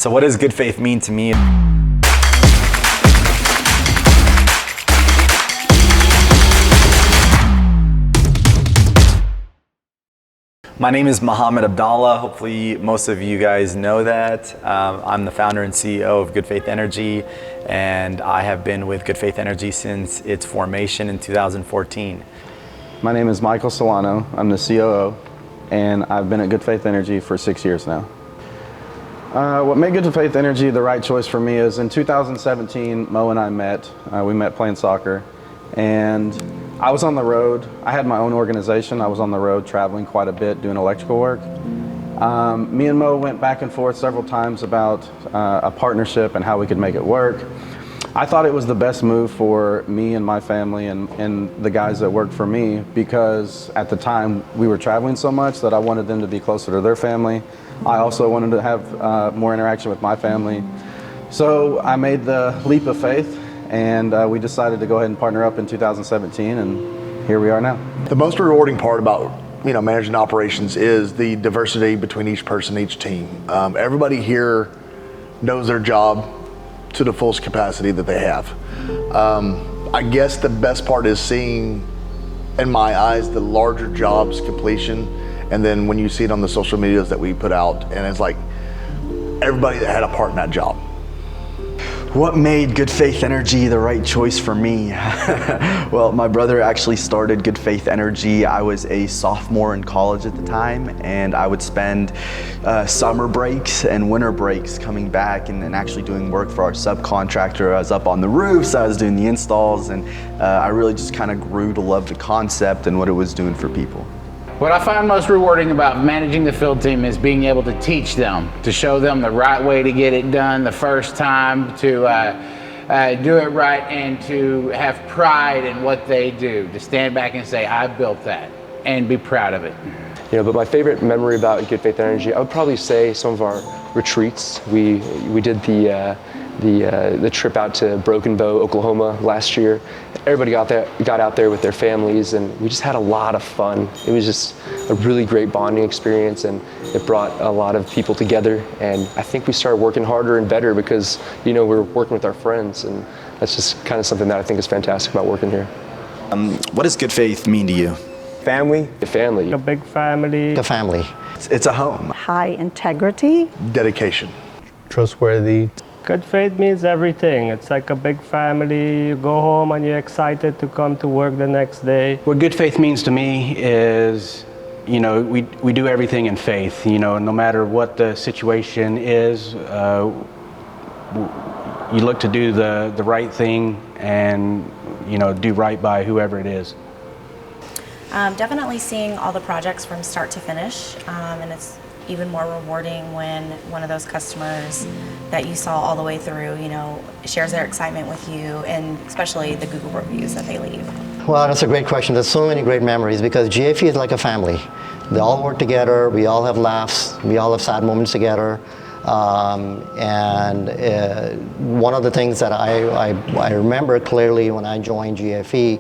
So what does good faith mean to me? My name is Muhammad Abdallah. Hopefully most of you guys know that. I'm the founder and CEO of Good Faith Energy, and I have been with Good Faith Energy since its formation in 2014. My name is Michael Solano. I'm the COO, and I've been at Good Faith Energy for 6 years now. What made Good Faith Energy the right choice for me is in 2017, Mo and I met. We met playing soccer, and I was on the road. I had my own organization. I was on the road traveling quite a bit doing electrical work. Me and Mo went back and forth several times about a partnership and how we could make it work. I thought it was the best move for me and my family and the guys that worked for me, because at the time we were traveling so much that I wanted them to be closer to their family. I also wanted to have more interaction with my family. So I made the leap of faith, and we decided to go ahead and partner up in 2017, and here we are now. The most rewarding part about managing operations is the diversity between each person, each team. Everybody here knows their job to the fullest capacity that they have. I guess the best part is seeing, in my eyes, the larger jobs completion, and then when you see it on the social medias that we put out, and it's like everybody that had a part in that job. What made Good Faith Energy the right choice for me? Well, my brother actually started Good Faith Energy. I was a sophomore in college at the time, and I would spend summer breaks and winter breaks coming back and actually doing work for our subcontractor. I was up on the roofs, I was doing the installs, and I really just kind of grew to love the concept and what it was doing for people. What I find most rewarding about managing the field team is being able to teach them, to show them the right way to get it done the first time, to do it right, and to have pride in what they do, to stand back and say, I built that, and be proud of it. But my favorite memory about Good Faith Energy, I would probably say some of our retreats. We did the trip out to Broken Bow, Oklahoma last year. Everybody got out there with their families, and we just had a lot of fun. It was just a really great bonding experience, and it brought a lot of people together. And I think we started working harder and better because we're working with our friends, and that's just kind of something that I think is fantastic about working here. What does good faith mean to you? Family. A family. A big family. A family. It's a home. High integrity. Dedication. Trustworthy. Good faith means everything. It's like a big family. You go home and you're excited to come to work the next day. What good faith means to me is, we do everything in faith. No matter what the situation is, you look to do the right thing and, do right by whoever it is. Definitely seeing all the projects from start to finish, and it's even more rewarding when one of those customers that you saw all the way through, shares their excitement with you, and especially the Google reviews that they leave. Well, that's a great question. There's so many great memories because GFE is like a family. They all work together. We all have laughs. We all have sad moments together. And one of the things that I remember clearly when I joined GFE,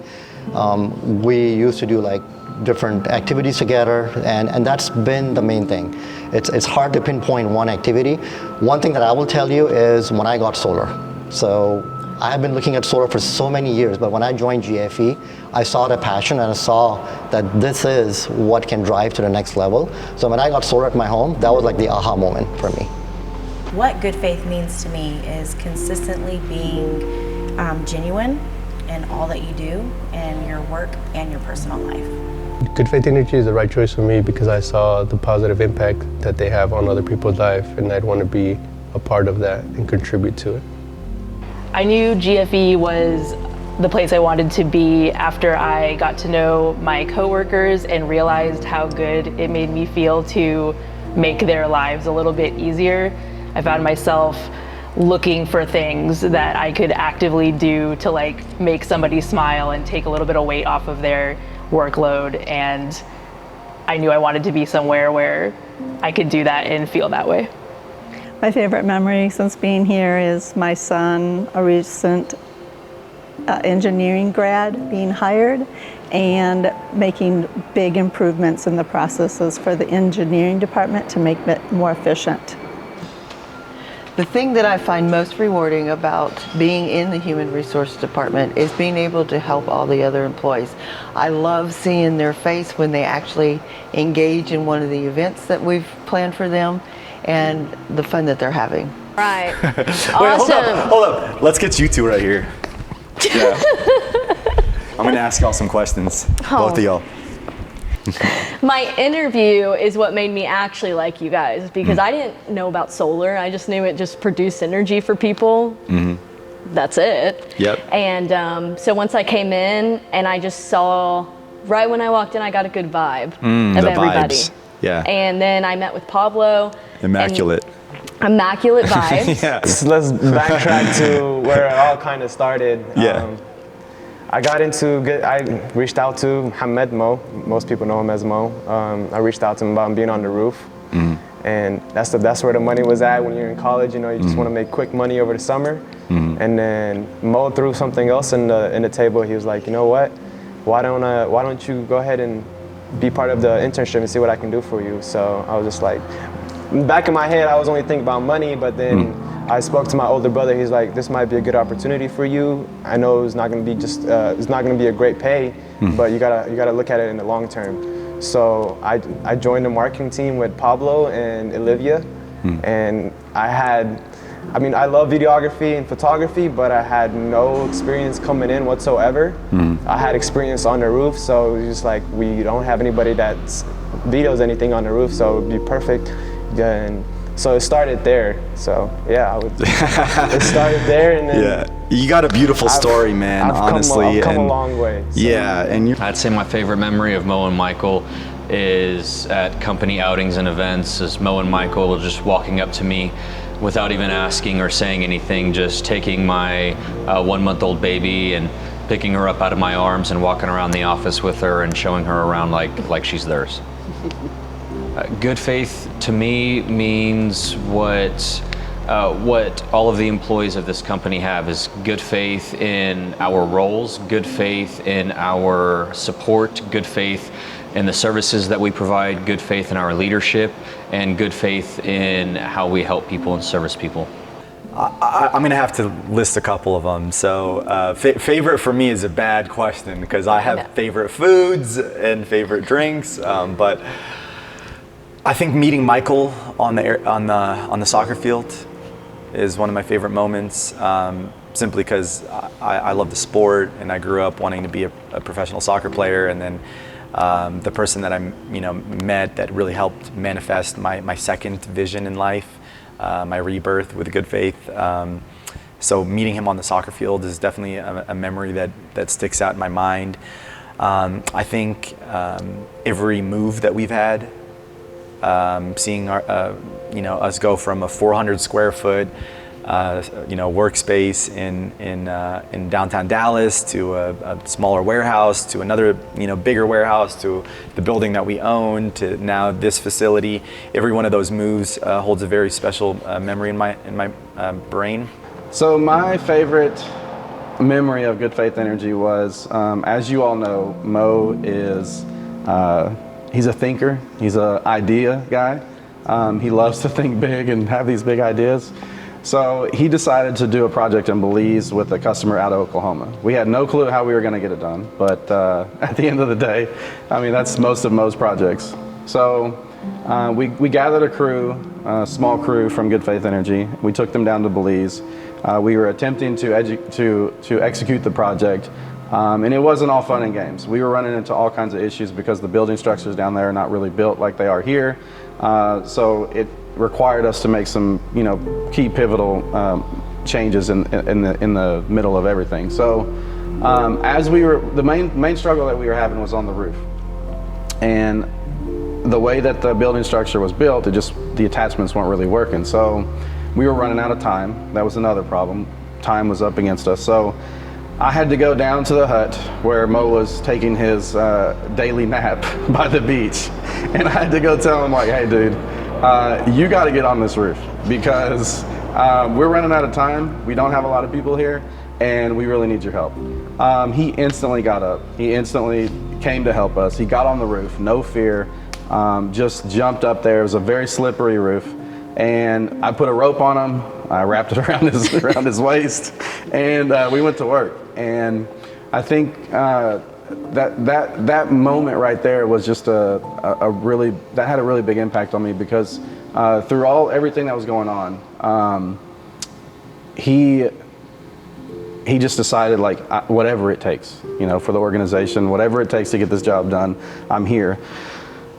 we used to do like different activities together, and that's been the main thing. It's hard to pinpoint one activity. One thing that I will tell you is when I got solar. So I have been looking at solar for so many years, but when I joined GFE, I saw the passion and I saw that this is what can drive to the next level. So when I got solar at my home, that was like the aha moment for me. What good faith means to me is consistently being genuine in all that you do in your work and your personal life. Good Faith Energy is the right choice for me because I saw the positive impact that they have on other people's life, and I'd want to be a part of that and contribute to it. I knew GFE was the place I wanted to be after I got to know my coworkers and realized how good it made me feel to make their lives a little bit easier. I found myself looking for things that I could actively do to make somebody smile and take a little bit of weight off of their workload, and I knew I wanted to be somewhere where I could do that and feel that way. My favorite memory since being here is my son, a recent engineering grad, being hired and making big improvements in the processes for the engineering department to make it more efficient. The thing that I find most rewarding about being in the Human Resource Department is being able to help all the other employees. I love seeing their face when they actually engage in one of the events that we've planned for them and the fun that they're having. Right. Wait, hold up. Let's get you two right here. Yeah. I'm gonna ask y'all some questions, both of y'all. My interview is what made me actually like you guys, because I didn't know about solar. I just knew it just produced energy for people. That's it. Yep. And so once I came in and I just saw, right when I walked in, I got a good vibe of the everybody. vibes. Yeah. And then I met with Pablo. Immaculate. Immaculate vibes. Yeah. So let's backtrack to where it all kind of started. Yeah. I reached out to Mohammed Mo. Most people know him as Mo. I reached out to him about being on the roof. And that's where the money was at when you're in college. You know, you just want to make quick money over the summer. And then Mo threw something else in the table. He was like, you know what? Why don't you go ahead and be part of the internship and see what I can do for you? So I was just like, back in my head, I was only thinking about money, but then I spoke to my older brother. He's like, this might be a good opportunity for you. I know it's not going to be it's not going to be a great pay, but you gotta look at it in the long term. So I joined the marketing team with Pablo and Olivia, and I love videography and photography, but I had no experience coming in whatsoever. I had experience on the roof, so it was just like, we don't have anybody that videos anything on the roof, so it would be perfect. And so it started there. So yeah, it started there, and then Yeah, you got a beautiful story, man. Honestly, I've come a long way. So. Yeah, and I'd say my favorite memory of Mo and Michael is at company outings and events. As Mo and Michael were just walking up to me without even asking or saying anything, just taking my 1-month-old baby and picking her up out of my arms and walking around the office with her and showing her around like she's theirs. Good faith to me means what all of the employees of this company have is good faith in our roles, good faith in our support, good faith in the services that we provide, good faith in our leadership, and good faith in how we help people and service people. I'm gonna have to list a couple of them. So favorite for me is a bad question because I have favorite foods and favorite drinks, but I think meeting Michael on the soccer field is one of my favorite moments, simply because I love the sport and I grew up wanting to be a professional soccer player, and then the person that I met that really helped manifest my second vision in life, my rebirth with good faith. So meeting him on the soccer field is definitely a memory that sticks out in my mind. I think every move that we've had, seeing our, us go from a 400 square foot workspace in downtown Dallas to a smaller warehouse to another bigger warehouse to the building that we own to now this facility. Every one of those moves holds a very special memory in my brain. So my favorite memory of Good Faith Energy was, as you all know, Mo is he's a thinker. He's an idea guy. He loves to think big and have these big ideas. So he decided to do a project in Belize with a customer out of Oklahoma. We had no clue how we were going to get it done, but at the end of the day, I mean, that's most of Mo's projects. So we gathered a crew, a small crew from Good Faith Energy. We took them down to Belize. We were attempting to execute the project. And it wasn't all fun and games. We were running into all kinds of issues because the building structures down there are not really built like they are here. So it required us to make some, key pivotal changes in the middle of everything. So as we were, the main struggle that we were having was on the roof. And the way that the building structure was built, the attachments weren't really working. So we were running out of time. That was another problem. Time was up against us. So I had to go down to the hut where Mo was taking his daily nap by the beach. And I had to go tell him, like, hey, dude, you got to get on this roof because we're running out of time. We don't have a lot of people here, and we really need your help. He instantly got up. He instantly came to help us. He got on the roof, no fear, just jumped up there. It was a very slippery roof. And I put a rope on him, I wrapped it around his waist, and we went to work. And I think that moment right there was just that had a really big impact on me, because through everything that was going on, he just decided, like, whatever it takes, for the organization, whatever it takes to get this job done, I'm here.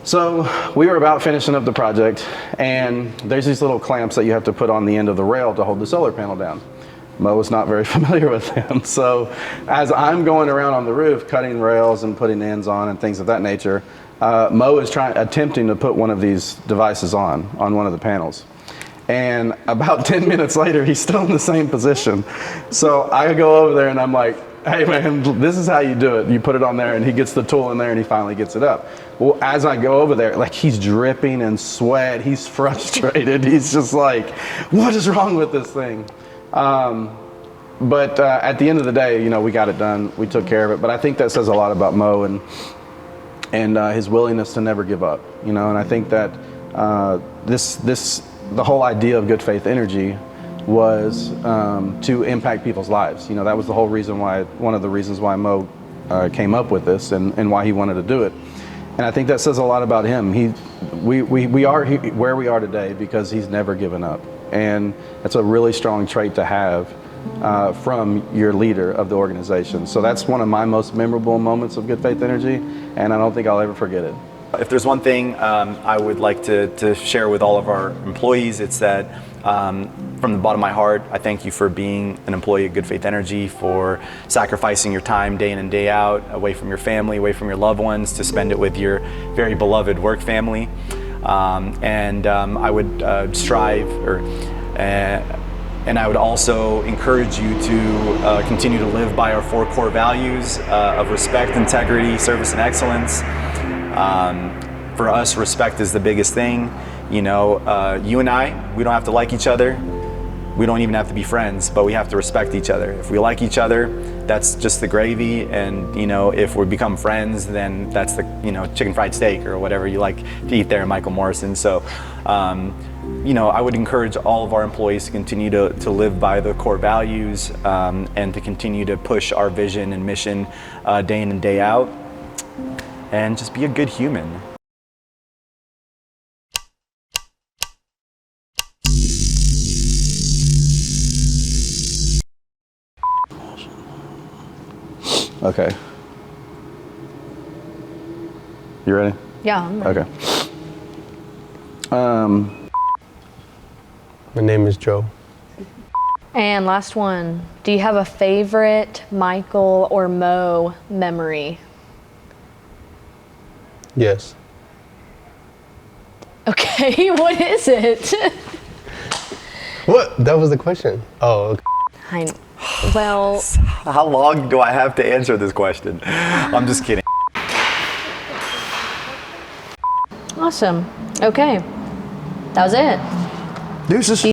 So we were about finishing up the project, and there's these little clamps that you have to put on the end of the rail to hold the solar panel down. Mo was not very familiar with them. So as I'm going around on the roof, cutting rails and putting ends on and things of that nature, Mo is attempting to put one of these devices on one of the panels. And about 10 minutes later, he's still in the same position. So I go over there and I'm like, hey man, this is how you do it. You put it on there, and he gets the tool in there and he finally gets it up. Well, as I go over there, like, he's dripping in sweat, he's frustrated, he's just like, what is wrong with this thing? But at the end of the day, we got it done, we took care of it. But I think that says a lot about Mo and his willingness to never give up, and I think that the whole idea of Good Faith Energy was to impact people's lives. That was the whole reason why, one of the reasons why Mo came up with this and why he wanted to do it. And I think that says a lot about him. We are where we are today because he's never given up. And that's a really strong trait to have from your leader of the organization. So that's one of my most memorable moments of Good Faith Energy, and I don't think I'll ever forget it. If there's one thing I would like to share with all of our employees, it's that from the bottom of my heart, I thank you for being an employee of Good Faith Energy, for sacrificing your time day in and day out, away from your family, away from your loved ones, to spend it with your very beloved work family. I would strive, and I would also encourage you to continue to live by our 4 core values of respect, integrity, service, and excellence. For us, respect is the biggest thing. You and I, we don't have to like each other. We don't even have to be friends, but we have to respect each other. If we like each other, that's just the gravy. And, if we become friends, then that's the, chicken fried steak or whatever you like to eat there, Michael Morrison. So, I would encourage all of our employees to continue to live by the core values and to continue to push our vision and mission day in and day out, and just be a good human. Okay. You ready? Yeah, I'm ready. Okay. My name is Joe. And last one, do you have a favorite Michael or Mo memory? Yes. Okay, what is it? What? That was the question. Oh, okay. Well, how long do I have to answer this question? I'm just kidding. Awesome. Okay. That was it. Deuces.